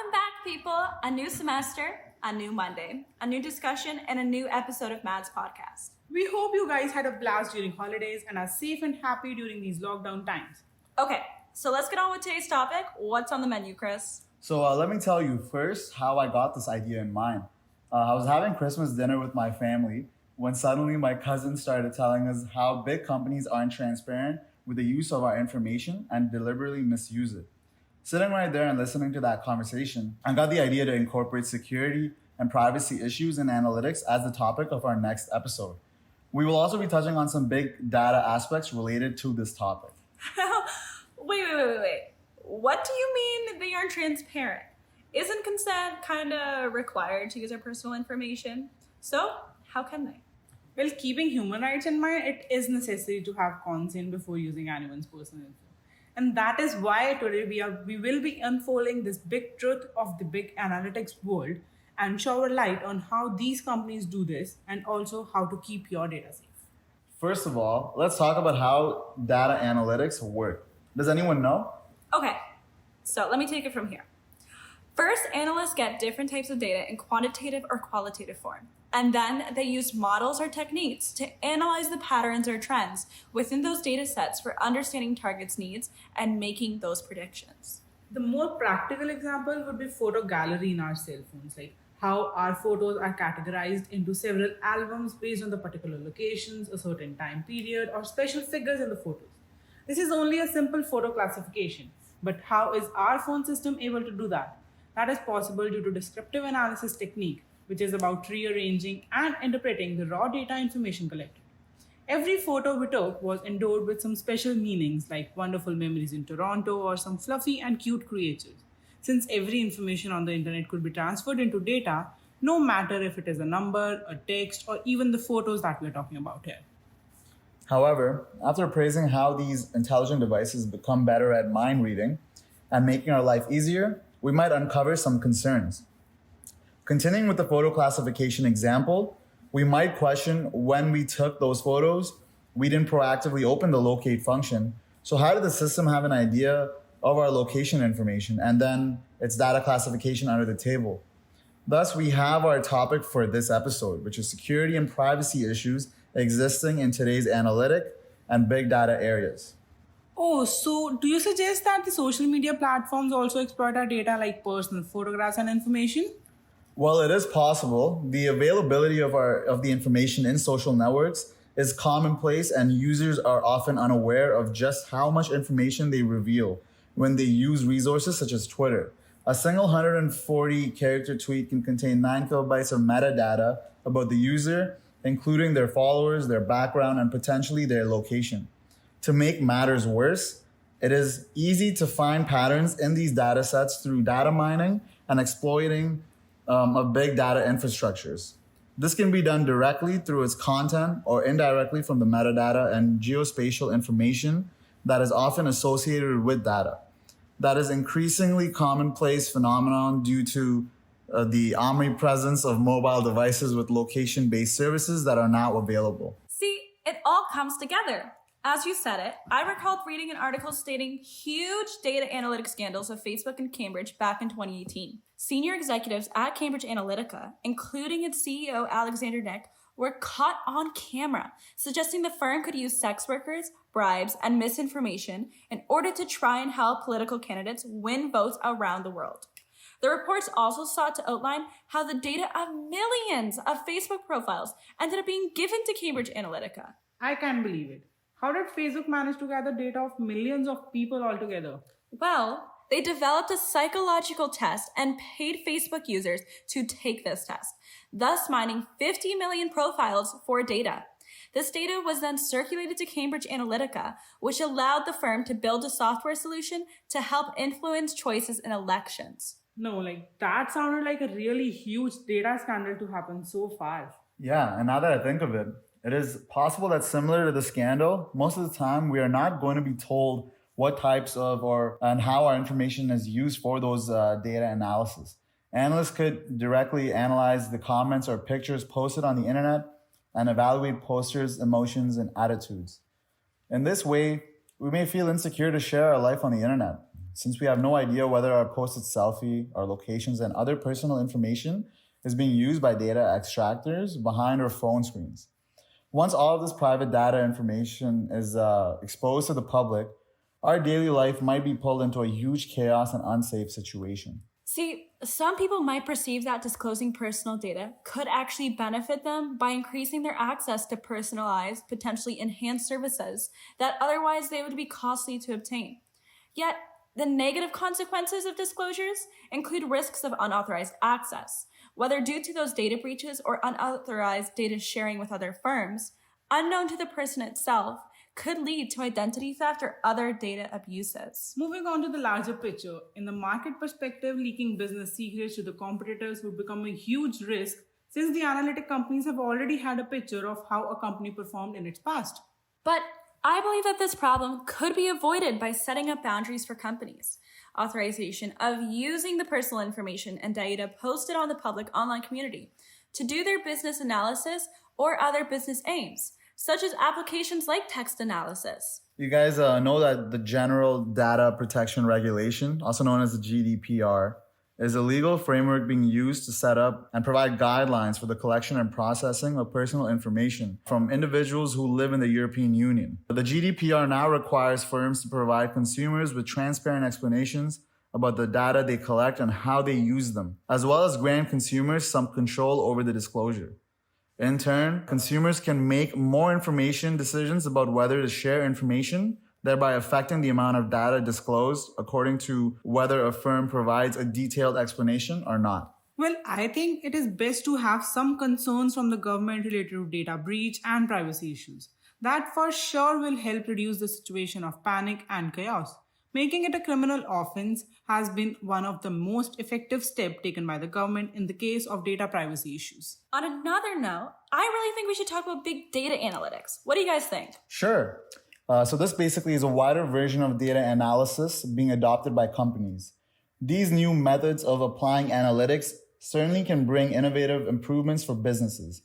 Welcome back, people. A new semester, a new Monday, a new discussion, and a new episode of Mads podcast. We hope you guys had a blast during holidays and are safe and happy during these lockdown times. Okay, so let's get on with today's topic. What's on the menu, Chris? So let me tell you first how I got this idea in mind. I was having Christmas dinner with my family when suddenly my cousin started telling us how big companies aren't transparent with the use of our information and deliberately misuse it. Sitting right there and listening to that conversation, I got the idea to incorporate security and privacy issues in analytics as the topic of our next episode. We will also be touching on some big data aspects related to this topic. Wait. What do you mean they aren't transparent? Isn't consent kind of required to use our personal information? So, how can they? Well, keeping human rights in mind, it is necessary to have consent before using anyone's personal info. And that is why today we will be unfolding this big truth of the big analytics world and shower light on how these companies do this and also how to keep your data safe. First of all, let's talk about how data analytics work. Does anyone know? Okay, so let me take it from here. First, analysts get different types of data in quantitative or qualitative form. And then they use models or techniques to analyze the patterns or trends within those data sets for understanding targets' needs and making those predictions. The more practical example would be photo gallery in our cell phones, like how our photos are categorized into several albums based on the particular locations, a certain time period, or special figures in the photos. This is only a simple photo classification, but how is our phone system able to do that? That is possible due to descriptive analysis technique, which is about rearranging and interpreting the raw data information collected. Every photo we took was endowed with some special meanings like wonderful memories in Toronto or some fluffy and cute creatures. Since every information on the internet could be transferred into data, no matter if it is a number, a text, or even the photos that we're talking about here. However, after praising how these intelligent devices become better at mind reading and making our life easier, we might uncover some concerns. Continuing with the photo classification example, we might question when we took those photos, we didn't proactively open the locate function. So how did the system have an idea of our location information and then its data classification under the table? Thus, we have our topic for this episode, which is security and privacy issues existing in today's analytic and big data areas. Oh, so do you suggest that the social media platforms also exploit our data like personal photographs and information? Well, it is possible. The availability of the information in social networks is commonplace, and users are often unaware of just how much information they reveal when they use resources such as Twitter. A single 140 character tweet can contain 9 kilobytes of metadata about the user, including their followers, their background, and potentially their location. To make matters worse, it is easy to find patterns in these data sets through data mining and exploiting of big data infrastructures. This can be done directly through its content or indirectly from the metadata and geospatial information that is often associated with data. That is increasingly commonplace phenomenon due to the omnipresence of mobile devices with location-based services that are now available. See, it all comes together. As you said it, I recalled reading an article stating huge data analytics scandals of Facebook and Cambridge back in 2018. Senior executives at Cambridge Analytica, including its CEO Alexander Nick, were caught on camera, suggesting the firm could use sex workers, bribes, and misinformation in order to try and help political candidates win votes around the world. The reports also sought to outline how the data of millions of Facebook profiles ended up being given to Cambridge Analytica. I can't believe it. How did Facebook manage to gather data of millions of people altogether? Well, they developed a psychological test and paid Facebook users to take this test, thus mining 50 million profiles for data. This data was then circulated to Cambridge Analytica, which allowed the firm to build a software solution to help influence choices in elections. No, that sounded like a really huge data scandal to happen so fast. Yeah, and now that I think of it, it is possible that similar to the scandal, most of the time we are not going to be told what types of and how our information is used for those data analysis. Analysts could directly analyze the comments or pictures posted on the internet and evaluate posters' emotions and attitudes. In this way, we may feel insecure to share our life on the internet. since we have no idea whether our posted selfie, our locations, and other personal information is being used by data extractors behind our phone screens. Once all of this private data information is exposed to the public, our daily life might be pulled into a huge chaos and unsafe situation. See, some people might perceive that disclosing personal data could actually benefit them by increasing their access to personalized, potentially enhanced services that otherwise they would be costly to obtain. Yet, the negative consequences of disclosures include risks of unauthorized access, whether due to those data breaches or unauthorized data sharing with other firms, unknown to the person itself, could lead to identity theft or other data abuses. Moving on to the larger picture, in the market perspective, leaking business secrets to the competitors would become a huge risk since the analytic companies have already had a picture of how a company performed in its past. But I believe that this problem could be avoided by setting up boundaries for companies. Authorization of using the personal information and data posted on the public online community to do their business analysis or other business aims, such as applications like text analysis. You guys know that the General Data Protection Regulation, also known as the GDPR, is a legal framework being used to set up and provide guidelines for the collection and processing of personal information from individuals who live in the European Union. The GDPR now requires firms to provide consumers with transparent explanations about the data they collect and how they use them, as well as grant consumers some control over the disclosure. In turn, consumers can make more information decisions about whether to share information, thereby affecting the amount of data disclosed according to whether a firm provides a detailed explanation or not. Well, I think it is best to have some concerns from the government related to data breach and privacy issues. That for sure will help reduce the situation of panic and chaos. Making it a criminal offense has been one of the most effective steps taken by the government in the case of data privacy issues. On another note, I really think we should talk about big data analytics. What do you guys think? Sure. So this basically is a wider version of data analysis being adopted by companies. These new methods of applying analytics certainly can bring innovative improvements for businesses.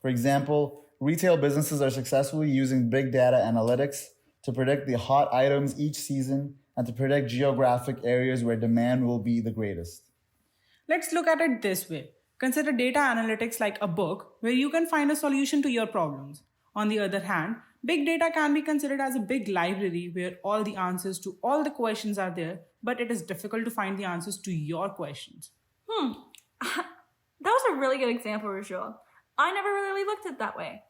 For example, retail businesses are successfully using big data analytics to predict the hot items each season and to predict geographic areas where demand will be the greatest. Let's look at it this way. Consider data analytics like a book where you can find a solution to your problems. On the other hand, big data can be considered as a big library where all the answers to all the questions are there, but it is difficult to find the answers to your questions. That was a really good example, Rajul. I never really looked at it that way.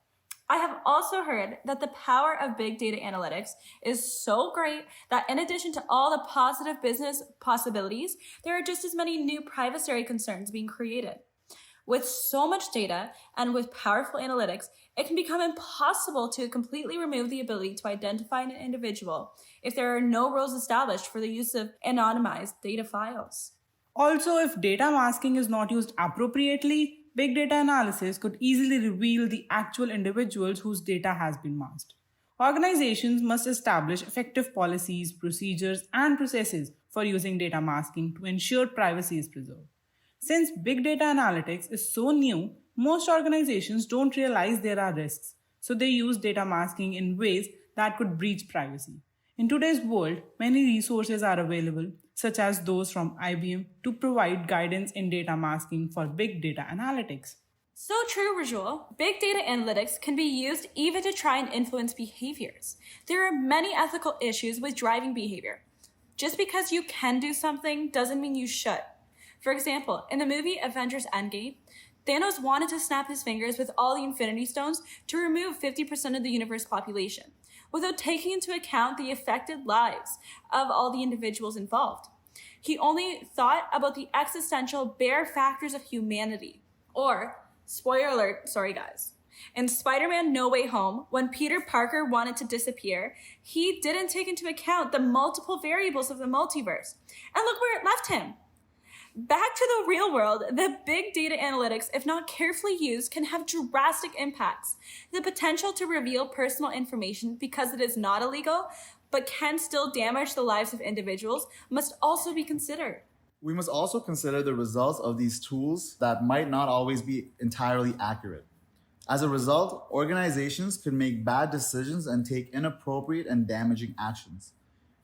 I have also heard that the power of big data analytics is so great that in addition to all the positive business possibilities, there are just as many new privacy concerns being created. With so much data and with powerful analytics, it can become impossible to completely remove the ability to identify an individual if there are no rules established for the use of anonymized data files. Also, if data masking is not used appropriately, big data analysis could easily reveal the actual individuals whose data has been masked. Organizations must establish effective policies, procedures, and processes for using data masking to ensure privacy is preserved. Since big data analytics is so new, most organizations don't realize there are risks, so they use data masking in ways that could breach privacy. In today's world, many resources are available, such as those from IBM, to provide guidance in data masking for big data analytics. So true, Rajul. Big data analytics can be used even to try and influence behaviors. There are many ethical issues with driving behavior. Just because you can do something doesn't mean you should. For example, in the movie Avengers Endgame, Thanos wanted to snap his fingers with all the Infinity Stones to remove 50% of the universe population, without taking into account the affected lives of all the individuals involved. He only thought about the existential bare factors of humanity. Or, spoiler alert, sorry guys, in Spider-Man No Way Home, when Peter Parker wanted to disappear, he didn't take into account the multiple variables of the multiverse. And look where it left him. Back to the real world, the big data analytics, if not carefully used, can have drastic impacts. The potential to reveal personal information because it is not illegal, but can still damage the lives of individuals, must also be considered. We must also consider the results of these tools that might not always be entirely accurate. As a result, organizations could make bad decisions and take inappropriate and damaging actions.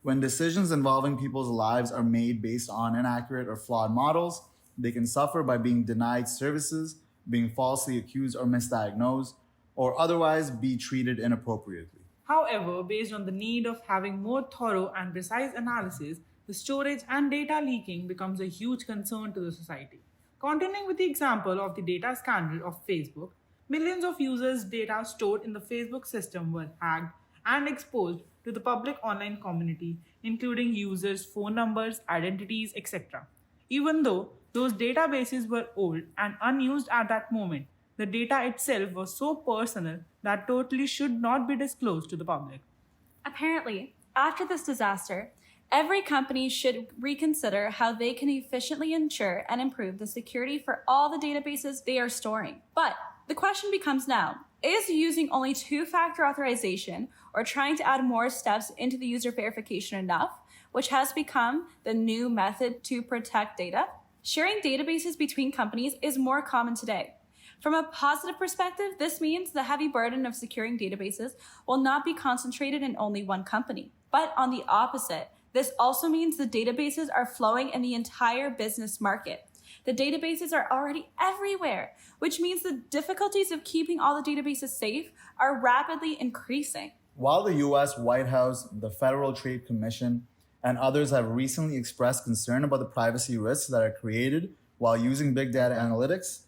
When decisions involving people's lives are made based on inaccurate or flawed models, they can suffer by being denied services, being falsely accused or misdiagnosed, or otherwise be treated inappropriately. However, based on the need of having more thorough and precise analysis, the storage and data leaking becomes a huge concern to the society. Continuing with the example of the data scandal of Facebook, millions of users' data stored in the Facebook system were hacked and exposed to the public online community, including users' phone numbers, identities, etc. Even though those databases were old and unused at that moment, the data itself was so personal that totally should not be disclosed to the public. Apparently, after this disaster, every company should reconsider how they can efficiently ensure and improve the security for all the databases they are storing. But the question becomes now, is using only two-factor authorization or trying to add more steps into the user verification enough, which has become the new method to protect data? Sharing databases between companies is more common today. From a positive perspective, this means the heavy burden of securing databases will not be concentrated in only one company. But on the opposite, this also means the databases are flowing in the entire business market. The databases are already everywhere, which means the difficulties of keeping all the databases safe are rapidly increasing. While the US White House, the Federal Trade Commission, and others have recently expressed concern about the privacy risks that are created while using big data analytics,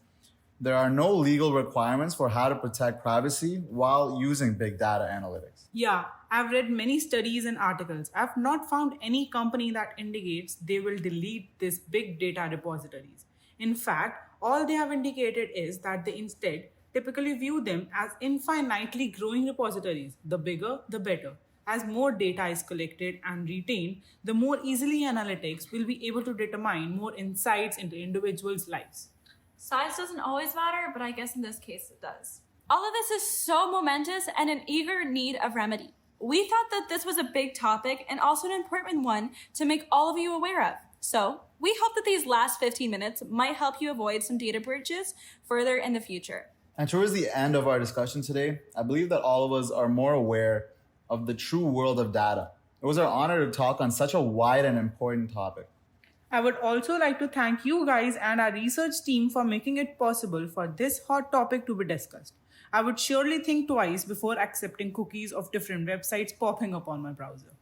there are no legal requirements for how to protect privacy while using big data analytics. Yeah, I've read many studies and articles. I've not found any company that indicates they will delete these big data repositories. In fact, all they have indicated is that they instead typically view them as infinitely growing repositories. The bigger, the better. As more data is collected and retained, the more easily analytics will be able to determine more insights into individuals' lives. Size doesn't always matter, but I guess in this case it does. All of this is so momentous and in eager need of remedy. We thought that this was a big topic and also an important one to make all of you aware of. So, we hope that these last 15 minutes might help you avoid some data breaches further in the future. And towards the end of our discussion today, I believe that all of us are more aware of the true world of data. It was our honor to talk on such a wide and important topic. I would also like to thank you guys and our research team for making it possible for this hot topic to be discussed. I would surely think twice before accepting cookies of different websites popping up on my browser.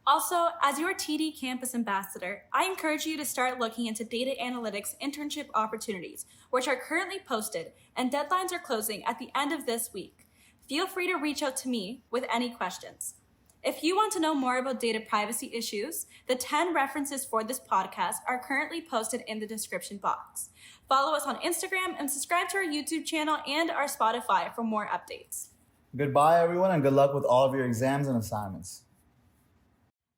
Also, as your TD campus ambassador, I encourage you to start looking into data analytics internship opportunities, which are currently posted, and deadlines are closing at the end of this week. Feel free to reach out to me with any questions. If you want to know more about data privacy issues, the 10 references for this podcast are currently posted in the description box. Follow us on Instagram and subscribe to our YouTube channel and our Spotify for more updates. Goodbye, everyone, and good luck with all of your exams and assignments.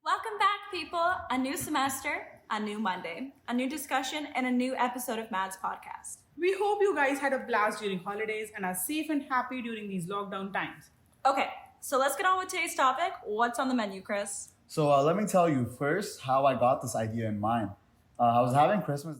Welcome back, people. A new semester, a new Monday, a new discussion, and a new episode of Mads Podcast. We hope you guys had a blast during holidays and are safe and happy during these lockdown times. Okay, so let's get on with today's topic. What's on the menu, Chris? So let me tell you first how I got this idea in mind. I was having Christmas